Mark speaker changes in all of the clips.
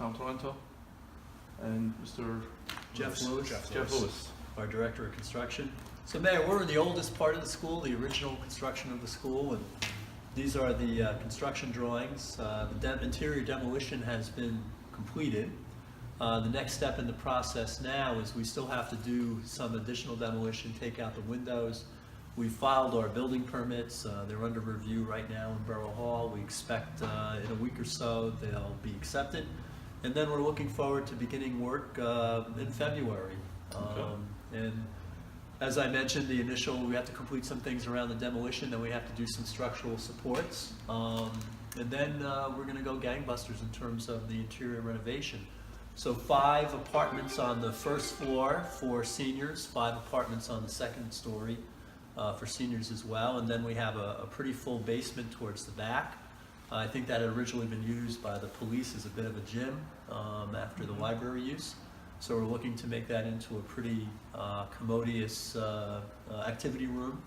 Speaker 1: Tom Torrento, and Mr.
Speaker 2: Jeff
Speaker 1: Lewis.
Speaker 2: Lewis.
Speaker 1: Jeff Lewis.
Speaker 2: Our Director of Construction. So Mayor, we're in the oldest part of the school, the original construction of the school, and these are the construction drawings. The interior demolition has been completed. The next step in the process now is we still have to do some additional demolition, take out the windows. We filed our building permits. They're under review right now in Borough Hall. We expect in a week or so they'll be accepted. And then we're looking forward to beginning work in February.
Speaker 1: Okay.
Speaker 2: And as I mentioned, we have to complete some things around the demolition, then we have to do some structural supports. And then we're gonna go gangbusters in terms of the interior renovation. So 5 apartments on the first floor for seniors, 5 apartments on the second story for seniors as well. And then we have a pretty full basement towards the back. I think that had originally been used by the police as a bit of a gym after the library use. So we're looking to make that into a pretty commodious activity room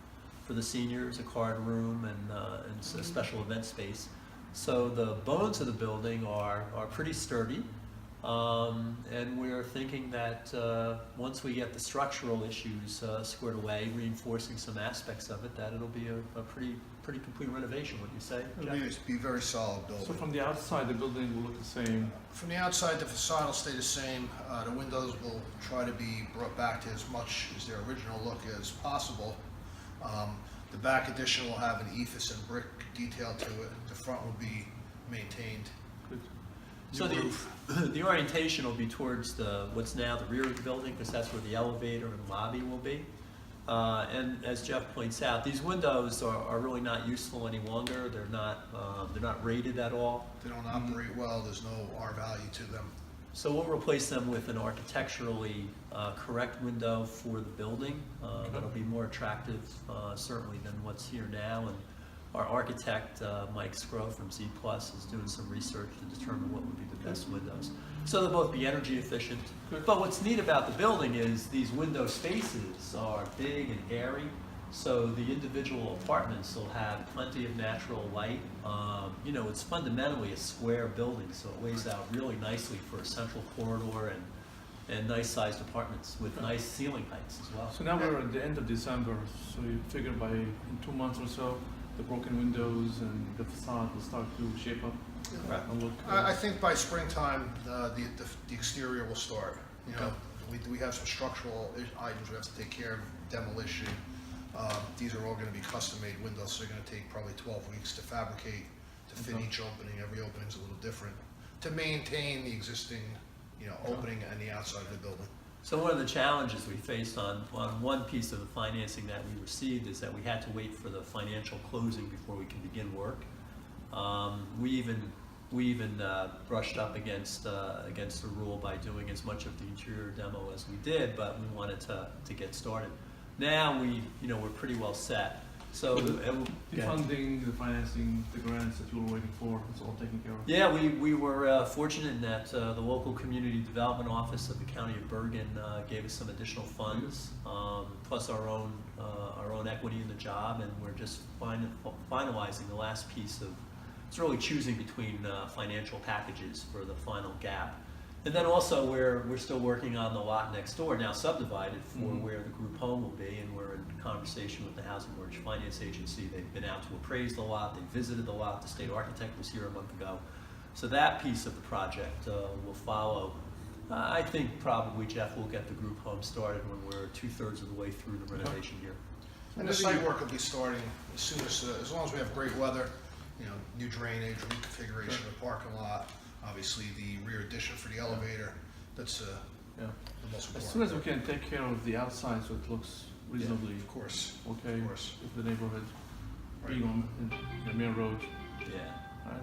Speaker 2: for the seniors, a card room, and a special event space. So the bones of the building are pretty sturdy. And we're thinking that once we get the structural issues squared away, reinforcing some aspects of it, that it'll be a pretty complete renovation, wouldn't you say, Jeff?
Speaker 3: It'll be a very solid
Speaker 1: So
Speaker 3: building.
Speaker 1: from the outside, the building will look the same.
Speaker 3: From the outside, the facade will stay the same. The windows will try to be brought back to as much as their original look as possible. The back addition will have an ephes and brick detail to it. The front will be maintained.
Speaker 1: Good.
Speaker 2: So the orientation will be towards what's now the rear of the building, because that's where the elevator and lobby will be. And as Jeff points out, these windows are really not useful any longer. They're not rated at all.
Speaker 3: They don't operate well. There's no R value to them.
Speaker 2: So we'll replace them with an architecturally correct window for the building. That'll be more attractive certainly than what's here now. And our architect, Mike Scrow from Z Plus, is doing some research to determine what would be the best windows. So they'll both be energy efficient. But what's neat about the building is these window spaces are big and airy. So the individual apartments will have plenty of natural light. It's fundamentally a square building, so it lays out really nicely for a central corridor and nice sized apartments with nice ceiling heights as well.
Speaker 1: So now we're at the end of December, so you figure in 2 months or so, the broken windows and the facade will start to shape up and look.
Speaker 3: I think by springtime, the exterior will start. We have some structural items we have to take care of, demolition. These are all going to be custom-made windows, so they're going to take probably 12 weeks to fabricate, to fit each opening. Every opening's a little different. To maintain the existing, opening and the outside of the building.
Speaker 2: So one of the challenges we faced on one piece of the financing that we received is that we had to wait for the financial closing before we can begin work. We even brushed up against the rule by doing as much of the interior demo as we did, but we wanted to get started. Now we're pretty well set. So
Speaker 1: The funding, the financing, the grants that you were waiting for, it's all taken care of?
Speaker 2: yeah, we were fortunate in that the local community development office of the County of Bergen gave us some additional funds, plus our own equity in the job, and we're just finalizing the last piece of. It's really choosing between financial packages for the final gap. And then also we're still working on the lot next door, now subdivided for where the group home will be, and we're in conversation with the Housing Mortgage Finance Agency. They've been out to appraise the lot, they visited the lot, the state architect was here a month ago. So that piece of the project will follow. I think probably, Jeff, will get the group home started when we're 2/3 of the way through the renovation here.
Speaker 3: And the site work will be starting as soon as long as we have great weather, new drainage, reconfiguration of the parking lot, obviously the rear addition for the elevator. That's the most
Speaker 1: As soon
Speaker 3: important.
Speaker 1: as we can take care of the outside so it looks reasonably
Speaker 3: Of course.
Speaker 1: okay
Speaker 3: Of course.
Speaker 1: with the neighborhood
Speaker 3: Right.
Speaker 1: being on the main road.
Speaker 2: Yeah.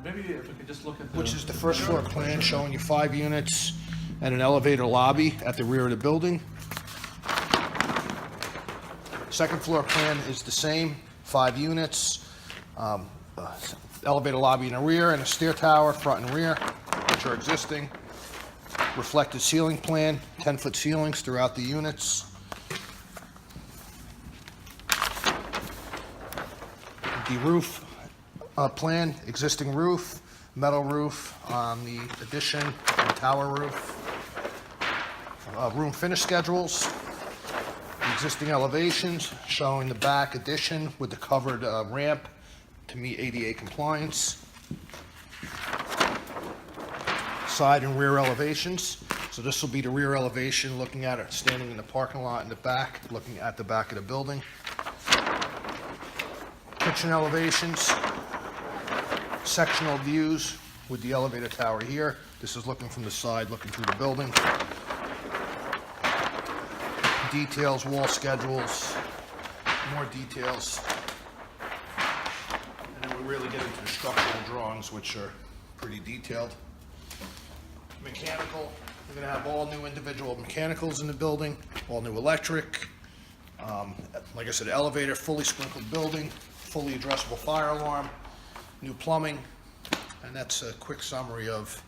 Speaker 1: Maybe if we could just look at the...
Speaker 3: Which is the first floor plan showing you 5 units and an elevator lobby at the rear of the building. Second floor plan is the same, 5 units, elevator lobby in the rear and a stair tower, front and rear, which are existing. Reflected ceiling plan, 10-foot ceilings throughout the units. The roof plan, existing roof, metal roof on the addition and tower roof. Room finish schedules, the existing elevations showing the back addition with the covered ramp to meet ADA compliance. Side and rear elevations. So this will be the rear elevation, looking at it, standing in the parking lot in the back, looking at the back of the building. Kitchen elevations, sectional views with the elevator tower here. This is looking from the side, looking through the building. Details, wall schedules, more details. And then we really get into the structural drawings, which are pretty detailed. Mechanical, we're gonna have all new individual mechanicals in the building, all new electric. Like I said, elevator, fully sprinkled building, fully addressable fire alarm, new plumbing, and that's a quick summary of